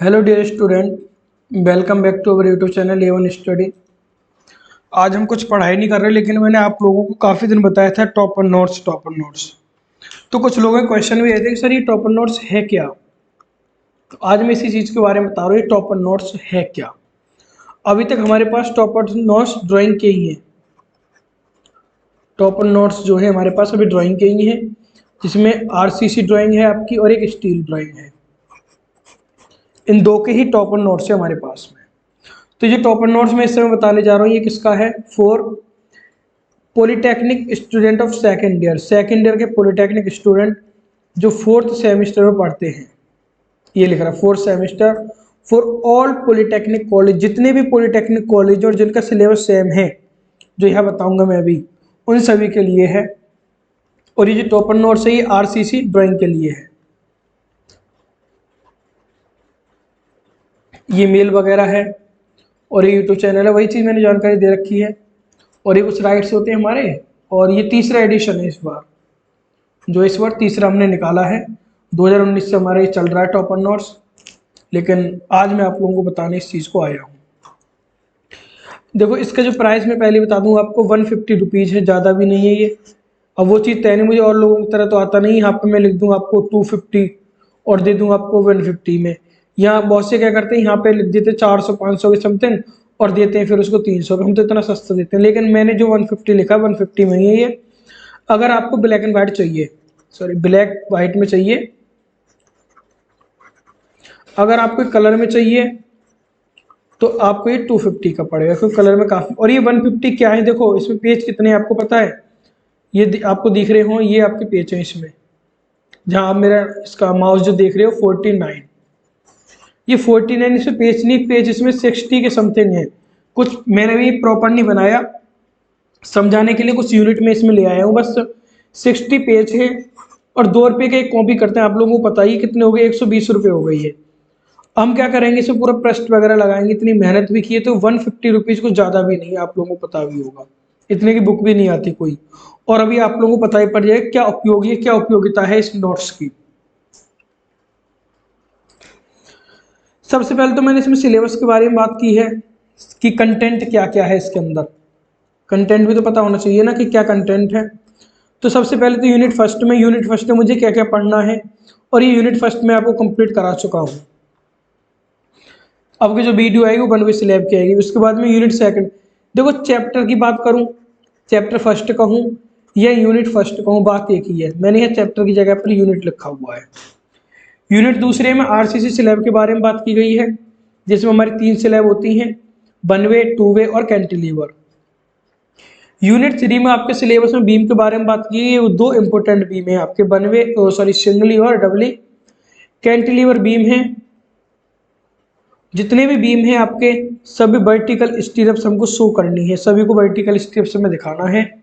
Hello dear student, welcome back to our YouTube channel A1 study. आज हम कुछ पढ़ाई नहीं कर रहे, लेकिन मैंने आप लोगों को काफ़ी दिन बताया था टॉपर नोट्स। तो कुछ लोगों के क्वेश्चन भी आए थे कि सर ये टॉपर नोट्स है क्या। तो आज मैं इसी चीज़ के बारे में बता रहा हूँ, ये टॉपर नोट्स है क्या। अभी तक हमारे पास टॉपर नोट्स ड्राइंग के ही हैं। टॉपर नोट्स जो है हमारे पास अभी ड्राइंग के ही हैं, जिसमें RCC ड्राइंग है आपकी और एक स्टील ड्राइंग है। इन दो के ही टॉपर नोट्स है हमारे पास में। तो ये टॉपर नोट्स मैं इस समय बताने जा रहा हूँ, ये किसका है? For polytechnic student of second year के पॉलीटेक्निक स्टूडेंट जो फोर्थ सेमेस्टर में पढ़ते हैं। ये लिख रहा है fourth semester for all polytechnic college, जितने भी पॉलीटेक्निक कॉलेज और जिनका सिलेबस सेम है, जो यह बताऊंगा मैं अभी, उन सभी के लिए है। और ये जो टॉपर नोट्स है ये RCC ड्राइंग के लिए है। ये मेल वगैरह है और ये यूट्यूब चैनल है, वही चीज़ मैंने जानकारी दे रखी है। और ये कुछ राइट्स होते हैं हमारे। और ये तीसरा एडिशन है इस बार, जो इस बार तीसरा हमने निकाला है। 2019 से हमारा ये चल रहा है टॉपर नोट्स, लेकिन आज मैं आप लोगों को बताने इस चीज़ को आया हूँ। देखो इसका जो प्राइस मैं पहले बता दूँ आपको, 150 रुपीज़ है, ज़्यादा भी नहीं है ये। अब वो चीज़ तय नहीं, मुझे और लोगों की तरह तो आता नहीं। यहाँ पर मैं लिख दूँ आपको 250 और दे दूँ आपको 150 में। यहाँ बहुत से क्या करते हैं, यहाँ पे लिख देते 400-500 के समथिंग और देते हैं फिर उसको 300 का। हम तो इतना सस्ता देते हैं, लेकिन मैंने जो 150 लिखा 150 में ही है ये। अगर आपको ब्लैक एंड वाइट चाहिए, सॉरी ब्लैक वाइट में चाहिए, अगर आपको कलर में चाहिए तो आपको ये 250 का पड़ेगा, क्योंकि कलर में काफ़ी। और ये 150 क्या है, देखो इसमें पेज कितने हैं आपको पता है? ये आपको दिख रहे हो, ये आपके पेज हैं इसमें, जहाँ आप मेरा इसका माउस जो देख रहे हो 49, ये 49 इसमें पेज नहीं, पेज इसमें 60 के समथिंग है। कुछ मैंने भी प्रॉपर नहीं बनाया, समझाने के लिए कुछ यूनिट में इसमें ले आया हूँ बस। 60 पेज है और 2 रुपये का एक कॉपी करते हैं। आप लोगों को पता ही कितने हो गए, 120 रुपये हो गई है। हम क्या करेंगे, इसे पूरा प्रश्न वगैरह लगाएंगे, इतनी मेहनत भी की है, तो 150 रुपीज़ कुछ ज़्यादा भी नहीं है, आप लोगों को पता भी होगा। इतने की बुक भी नहीं आती कोई। और अभी आप लोगों को पता ही पड़ जाएगा क्या उपयोगी है, क्या उपयोगिता है इस नोट्स की। सबसे पहले तो मैंने इसमें सिलेबस के बारे में बात की है कि कंटेंट क्या क्या है इसके अंदर। कंटेंट भी तो पता होना चाहिए ना कि क्या कंटेंट है। तो सबसे पहले तो यूनिट फर्स्ट में मुझे क्या क्या पढ़ना है, और ये यूनिट फर्स्ट में आपको कंप्लीट करा चुका हूँ। अब की जो वीडियो आएगी वो 1 स्लैब की आएगी। उसके बाद में यूनिट सेकंड, देखो चैप्टर की बात करूँ, चैप्टर फर्स्ट कहूँ या यूनिट फर्स्ट कहूँ, बात एक ही है। मैंने यहाँ चैप्टर की जगह पर यूनिट लिखा हुआ है। यूनिट दूसरे में RCC स्लैब के बारे में बात की गई है, जिसमें हमारी 3 स्लैब होती हैं, 1 वे, 2 वे और कैंटिलीवर। यूनिट 3 में आपके सिलेबस में बीम के बारे में बात की गई है। 2 इंपॉर्टेंट बीम है आपके, 1 वे सॉरी सिंगली और डबली। कैंटिलीवर बीम है। जितने भी बीम हैं आपके, सभी वर्टिकल स्टीरअप्स हमको शो करनी है, सभी को वर्टिकल स्टीरअप्स में दिखाना है।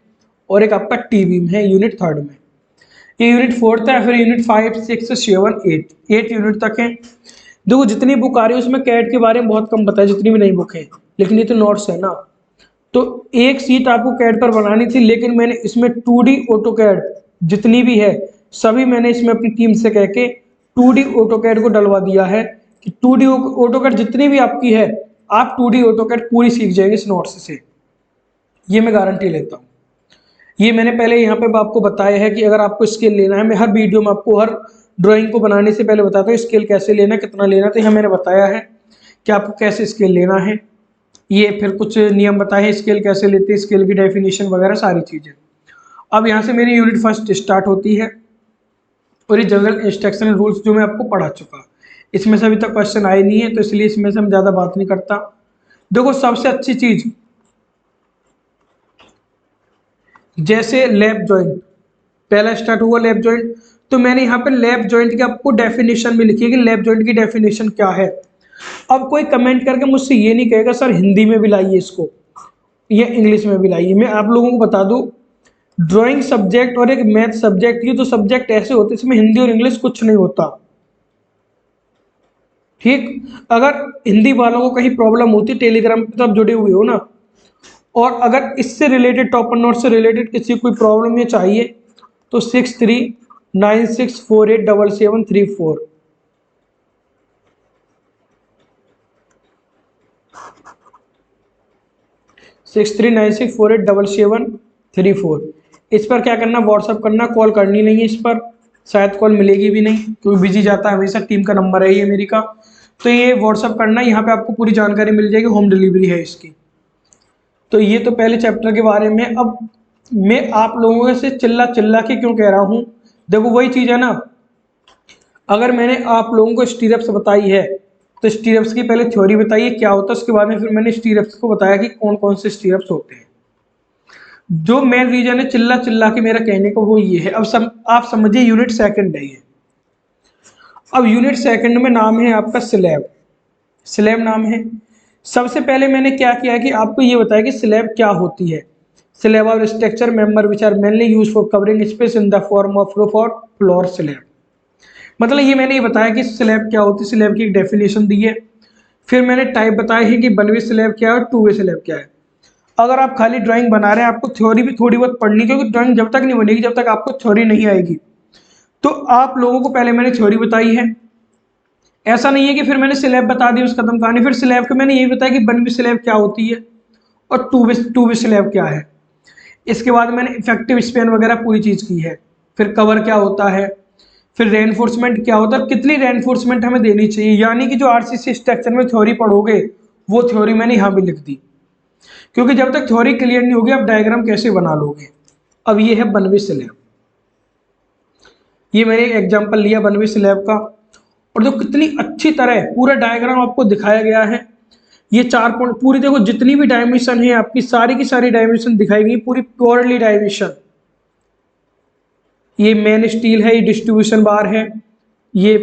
और एक आपका टी बीम है यूनिट थर्ड में। ये यूनिट फोर्थ है। फिर यूनिट 5, 6, 7, 8 यूनिट तक है। देखो जितनी बुक आ रही है उसमें कैट के बारे में बहुत कम पता है, जितनी भी नई बुक है, लेकिन ये तो नोट्स है ना। तो एक सीट आपको कैट पर बनानी थी, लेकिन मैंने इसमें 2D ऑटो कैट जितनी भी है, सभी मैंने इसमें अपनी टीम से कह के 2D ऑटो कैट को डलवा दिया है कि 2D ऑटो कैट जितनी भी आपकी है, आप 2D ऑटो कैट पूरी सीख जाएंगे इस नोट्स से, ये मैं गारंटी लेता हूँ। ये मैंने पहले यहाँ पे आपको बताया है कि अगर आपको स्केल लेना है, मैं हर वीडियो में आपको हर ड्राइंग को बनाने से पहले बताता हूँ स्केल कैसे लेना, कितना लेना। तो यहाँ मैंने बताया है कि आपको कैसे स्केल लेना है। ये फिर कुछ नियम बताए हैं स्केल कैसे लेते हैं, स्केल की डेफिनेशन वगैरह सारी चीज़ें। अब यहाँ से मेरी यूनिट फर्स्ट स्टार्ट होती है, और ये जनरल इंस्ट्रक्शन रूल्स जो मैं आपको पढ़ा चुका, इसमें से अभी तक क्वेश्चन आए नहीं है, तो इसलिए इसमें से हम ज़्यादा बात नहीं करता। देखो सबसे अच्छी चीज़, जैसे लैप जॉइंट पहला स्टार्ट हुआ, लैप जॉइंट। तो मैंने यहाँ पे लैप जॉइंट की आपको डेफिनेशन भी लिखी है कि लैप जॉइंट की डेफिनेशन क्या है। अब कोई कमेंट करके मुझसे ये नहीं कहेगा सर हिंदी में भी लाइए इसको या इंग्लिश में भी लाइए। मैं आप लोगों को बता दूं, ड्राइंग सब्जेक्ट और एक मैथ सब्जेक्ट, ये तो सब्जेक्ट ऐसे होते हैं इसमें हिंदी और इंग्लिश कुछ नहीं होता। ठीक, अगर हिंदी वालों को कहीं प्रॉब्लम होती, टेलीग्राम पे तो आप जुड़े हुए हो ना, और अगर इससे रिलेटेड टॉपर नोट से रिलेटेड किसी कोई प्रॉब्लम ये चाहिए तो 6396487734, 6396487734। इस पर क्या करना, व्हाट्सअप करना, कॉल करनी नहीं है इस पर, शायद कॉल मिलेगी भी नहीं क्योंकि बिजी जाता है हमेशा, टीम का नंबर है ये मेरी का। तो ये व्हाट्सअप करना, यहाँ पे आपको पूरी जानकारी मिल जाएगी, होम डिलीवरी है इसकी। तो ये तो पहले चैप्टर के बारे में। अब मैं आप लोगों से चिल्ला चिल्ला के क्यों कह रहा हूँ, देखो वही चीज़ है ना, अगर मैंने आप लोगों को स्टीरप्स बताई है तो स्टीरप्स की पहले थ्योरी बताई है क्या होता है, उसके बाद में फिर मैंने स्टीरप्स को बताया कि कौन कौन से स्टीरप्स होते हैं। जो मेन रीजन है चिल्ला चिल्ला के मेरा कहने का वो ये है। अब आप समझिए यूनिट सेकंड है ये। अब यूनिट सेकंड में नाम है आपका स्लैब, स्लैब नाम है। सबसे पहले मैंने क्या किया है कि आपको ये बताया कि स्लैब क्या होती है। स्लैब और structure member which are mainly use for covering space in the form of roof और फ्लोर स्लैब। मतलब ये मैंने ये बताया कि स्लैब क्या होती है, स्लैब की एक डेफिनेशन दी है। फिर मैंने टाइप बताया है कि वन वे स्लैब क्या है और टू वे स्लैब क्या है। अगर आप खाली ड्राइंग बना रहे हैं, आपको थ्योरी भी थोड़ी बहुत पढ़नी, क्योंकि ड्राइंग जब तक नहीं बनेगी जब तक आपको थ्योरी नहीं आएगी। तो आप लोगों को पहले मैंने थ्योरी बताई है, ऐसा नहीं है कि फिर मैंने स्लैब बता दी उस कदम कहानी। फिर स्लैब के मैंने यही बताया कि वन वे स्लैब क्या होती है और टू वे स्लैब क्या है। इसके बाद मैंने इफेक्टिव स्पेन वगैरह पूरी चीज़ की है। फिर कवर क्या होता है, फिर रेनफोर्समेंट क्या होता है, कितनी रेनफोर्समेंट हमें देनी चाहिए, यानी कि जो आरसीसी स्ट्रक्चर में थ्योरी पढ़ोगे वो थ्योरी मैंने यहाँ भी लिख दी, क्योंकि जब तक थ्योरी क्लियर नहीं होगी आप डायग्राम कैसे बना लोगे। अब ये है वन वे स्लैब, ये मैंने एग्जांपल लिया वन वे स्लैब का, और जो कितनी अच्छी तरह पूरा डायग्राम आपको दिखाया गया है। ये 4 पॉइंट पूरी देखो, जितनी भी डायमेंशन है आपकी सारी की सारी डायमेंशन दिखाई गई, पूरी प्योरली डायमेंशन। ये मेन स्टील है, ये डिस्ट्रीब्यूशन बार है, ये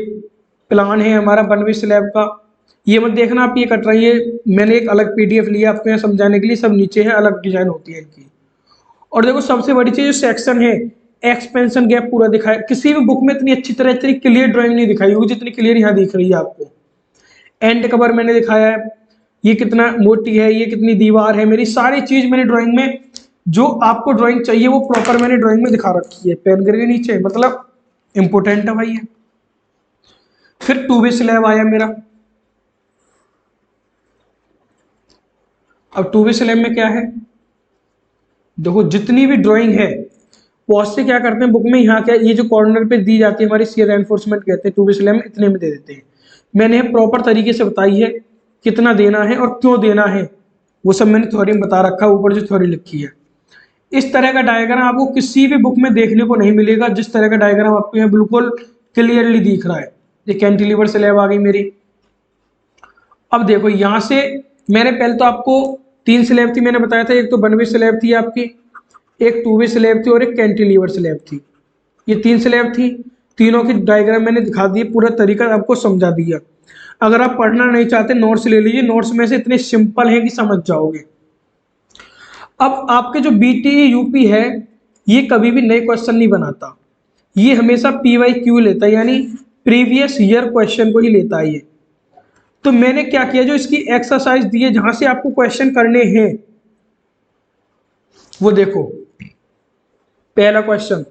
प्लान है हमारा वन वे स्लैब का। ये मत देखना आप ये कट रही है, मैंने एक अलग पीडीएफ लिया आपको यहाँ समझाने के लिए, सब नीचे है, अलग डिजाइन होती है इनकी। और देखो सबसे बड़ी चीज जो सेक्शन है, एक्सपेंशन गैप पूरा दिखाया, किसी भी बुक में इतनी अच्छी तरह इतनी क्लियर ड्राइंग नहीं दिखाई होगी जितनी क्लियर यहाँ दिख रही है आपको। एंड कवर मैंने दिखाया है, ये कितना मोटी है, ये कितनी दीवार है, मेरी सारी चीज मैंने ड्राइंग में जो आपको ड्राइंग चाहिए वो प्रॉपर मैंने ड्राइंग में दिखा रखी है, पेन करके नीचे, मतलब इंपोर्टेंट है भाई ये। फिर टू वे स्लैब आया मेरा। अब टू वे स्लैब में क्या है, देखो जितनी भी ड्राइंग है पॉज से क्या करते हैं बुक में, यहाँ क्या ये जो कॉर्नर पे दी जाती है हमारी शियर एनफोर्समेंट कहते हैं, टू वे स्लैब में इतने में दे देते हैं। मैंने प्रॉपर तरीके से बताई है कितना देना है और क्यों देना है, वो सब मैंने थ्योरी में बता रखा है, ऊपर जो थ्योरी लिखी है। इस तरह का डायग्राम आपको किसी भी बुक में देखने को नहीं मिलेगा, जिस तरह का डायग्राम आपको यहाँ बिल्कुल क्लियरली दिख रहा है। ये कैंटिलीवर स्लैब आ गई मेरी। अब देखो यहाँ से मैंने पहले तो आपको 3 स्लैब थी मैंने बताया था, एक तो वन वे स्लैब थी आपकी, एक टू वे स्लैब थी और एक कैंटिलीवर स्लैब थी। ये 3 स्लैब थी, तीनों की डायग्राम मैंने दिखा दी, पूरा तरीका आपको समझा दिया। अगर आप पढ़ना नहीं चाहते नोट्स ले लीजिए, नोट्स में से इतने सिंपल हैं कि समझ जाओगे। अब आपके जो बीटीई यूपी है ये कभी भी नए क्वेश्चन नहीं बनाता, ये हमेशा PYQ लेता है, यानी प्रीवियस ईयर क्वेश्चन को ही लेता है ये। तो मैंने क्या किया, जो इसकी एक्सरसाइज दी है जहां से आपको क्वेश्चन करने हैं वो देखो। पहला क्वेश्चन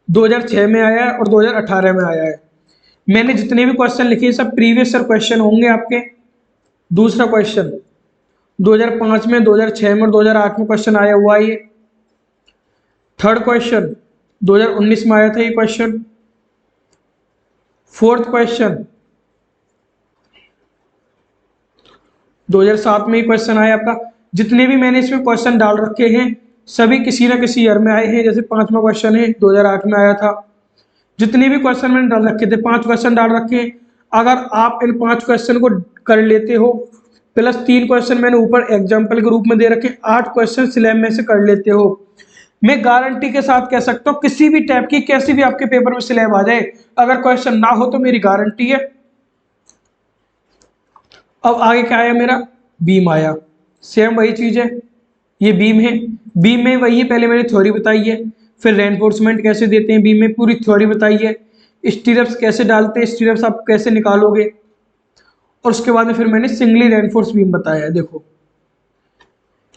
2006 में आया है और 2018 में आया है। मैंने जितने भी क्वेश्चन लिखे सब प्रीवियस ईयर क्वेश्चन होंगे आपके। दूसरा क्वेश्चन 2005 में, 2006 में और 2008 में क्वेश्चन आया हुआ है ये। थर्ड क्वेश्चन 2019 में आया था ये क्वेश्चन। फोर्थ क्वेश्चन 2007 में ही क्वेश्चन आया आपका। जितने भी मैंने इसमें क्वेश्चन डाल रखे हैं सभी किसी ना किसी ईयर में आए हैं, जैसे 5वां क्वेश्चन है 2008 में आया था। जितने भी क्वेश्चन मैंने डाल रखे थे 5 क्वेश्चन डाल रखे हैं। अगर आप इन 5 क्वेश्चन को कर लेते हो प्लस 3 क्वेश्चन मैंने ऊपर एग्जाम्पल के रूप में दे रखे, 8 क्वेश्चन स्लैब में से कर लेते हो, मैं गारंटी के साथ कह सकता हूँ किसी भी टाइप की कैसी भी आपके पेपर में स्लैब आ जाए, अगर क्वेश्चन ना हो तो मेरी गारंटी है। अब आगे क्या आया मेरा, बीम आया। सेम वही चीज है, ये बीम है, बीम में वही है, पहले मैंने थ्योरी बताई है। फिर रेनफोर्समेंट कैसे देते हैं बीम में पूरी थ्योरी बताई है। स्टीरप्स कैसे डालते हैं, स्टीरप्स आप कैसे निकालोगे, और उसके बाद में फिर मैंने सिंगली रेनफोर्स बीम बताया है। देखो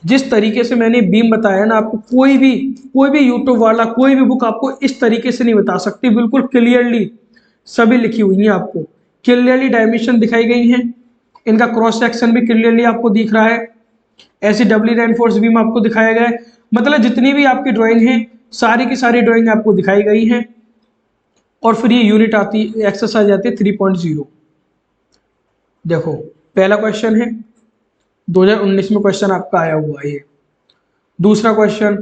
जिस तरीके से मैंने बीम बताया ना आपको, कोई भी यूट्यूब वाला कोई भी बुक आपको इस तरीके से नहीं बता सकती। बिल्कुल क्लियरली सभी लिखी हुई है, आपको क्लियरली डायमेंशन दिखाई गई हैं, इनका क्रॉस सेक्शन भी क्लियरली आपको दिख रहा है। ऐसे डबली रेनफोर्स बीम आपको दिखाया गया है। मतलब जितनी भी आपकी ड्राइंग है सारी की सारी ड्राइंग आपको दिखाई गई है। और फिर ये यूनिट आती एक्सरसाइज आती है 3.0। देखो पहला क्वेश्चन है 2019 में क्वेश्चन आपका आया हुआ है। ये दूसरा क्वेश्चन,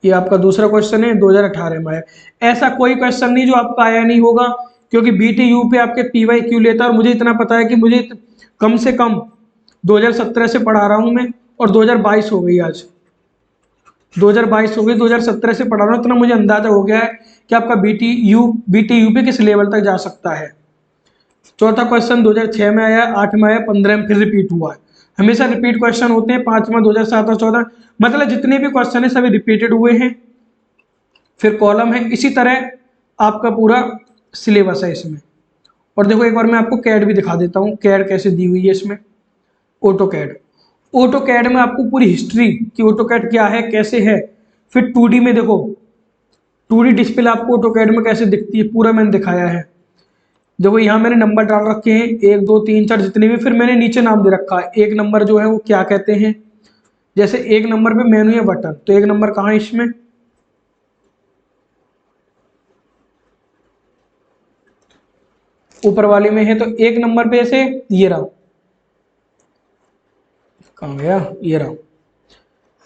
ये आपका दूसरा क्वेश्चन है 2018 में आया। ऐसा कोई क्वेश्चन नहीं जो आपका आया नहीं होगा, क्योंकि BTU पे आपके PYQ लेता है। और मुझे इतना पता है कि मुझे कम से कम 2017 से पढ़ा रहा हूं मैं, और 2022 हो गई आज, 2022 हो गई, 2017 से पढ़ा रहा हूं। इतना मुझे अंदाजा हो गया है कि आपका BTU पे किस लेवल तक जा सकता है। चौथा क्वेश्चन 2006 में आया, 8 में आया, 15 में फिर रिपीट हुआ है। हमेशा रिपीट क्वेश्चन होते हैं। 5 में 2007 और 14, मतलब जितने भी क्वेश्चन है सभी रिपीटेड हुए हैं। फिर कॉलम है, इसी तरह आपका पूरा सिलेबस है इसमें। और देखो एक बार मैं आपको कैड भी दिखा देता हूँ, कैड कैसे दी हुई है इसमें। ऑटो कैड, ऑटो कैड में आपको पूरी हिस्ट्री कि ऑटो कैड क्या है, कैसे है। फिर 2D में देखो, 2D डिस्प्ले आपको ऑटो कैड में कैसे दिखती है, पूरा मैंने दिखाया है। देखो यहाँ मैंने नंबर डाल रखे हैं 1 2 3 4 जितने भी। फिर मैंने नीचे नाम दे रखा है। एक नंबर जो है वो क्या कहते हैं, जैसे एक नंबर पे मेनू या बटन, तो एक नंबर कहाँ है इसमें, ऊपर वाले में है। तो एक नंबर पे ऐसे ये रहा, कहाँ गया, ये रहा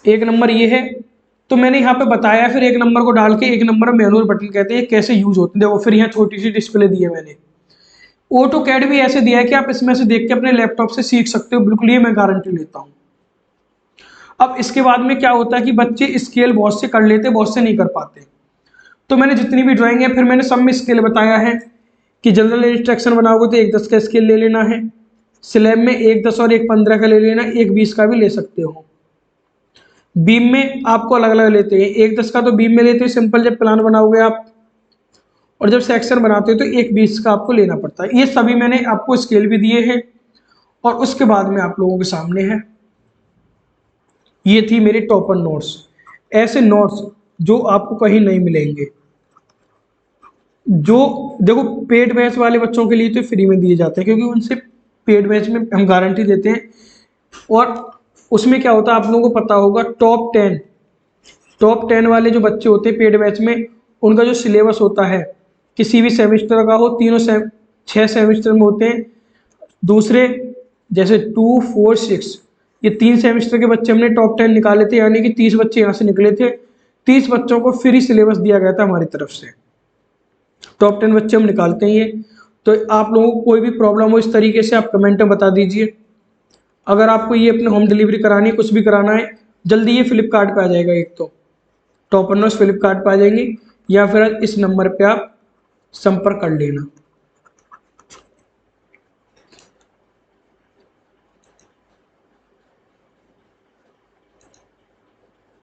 एक नंबर, ये है। तो मैंने यहाँ पे बताया, फिर एक नंबर को डाल के एक नंबर मैनुअल बटन कहते हैं, कैसे यूज होते हैं। देखो फिर यहाँ छोटी सी डिस्प्ले दी है मैंने। ऑटो कैड भी ऐसे दिया है कि आप इसमें से देख के अपने लैपटॉप से सीख सकते हो, बिल्कुल, ये मैं गारंटी लेता हूँ। अब इसके बाद में क्या होता है कि बच्चे स्केल बहुत से कर लेते, बहुत से नहीं कर पाते। तो मैंने जितनी भी ड्राइंग है फिर मैंने सब में स्केल बताया है कि जनरल इंस्ट्रक्शन बनाओगे तो 1:10 का स्केल ले लेना है। स्लैब में 1:10 और 1:15 का ले लेना, 1:20 का भी ले सकते हो। बीम में आपको अलग अलग लेते हैं, 1:10 का तो बीम में लेते हैं सिंपल जब प्लान बनाओगे आप, और जब सेक्शन बनाते हो तो 1:20 का आपको लेना पड़ता है। ये सभी मैंने आपको स्केल भी दिए हैं। और उसके बाद में आप लोगों के सामने है, ये थी मेरी टॉपर नोट्स। ऐसे नोट्स जो आपको कहीं नहीं मिलेंगे, जो देखो पेड बैच वाले बच्चों के लिए तो फ्री में दिए जाते हैं, क्योंकि उनसे पेड बैच में हम गारंटी देते हैं। और उसमें क्या होता है आप लोगों को पता होगा, टॉप 10 वाले जो बच्चे होते हैं पेड बैच में, उनका जो सिलेबस होता है किसी भी सेमेस्टर का हो, 6 सेमेस्टर में होते हैं। दूसरे जैसे 2 4 6, ये 3 सेमेस्टर के बच्चे हमने टॉप 10 निकाले थे, यानी कि 30 बच्चे यहाँ से निकले थे। 30 बच्चों को फ्री सिलेबस दिया गया था हमारी तरफ से। टॉप 10 बच्चे हम निकालते हैं ये। तो आप लोगों को कोई भी प्रॉब्लम हो इस तरीके से आप कमेंट में बता दीजिए। अगर आपको ये अपने होम डिलीवरी करानी है, कुछ भी कराना है, जल्दी ये फ्लिपकार्ट पे आ जाएगा। एक तो टॉपर नोट्स फ्लिपकार्ट पे आ जाएंगे, या फिर इस नंबर पे आप संपर्क कर लेना।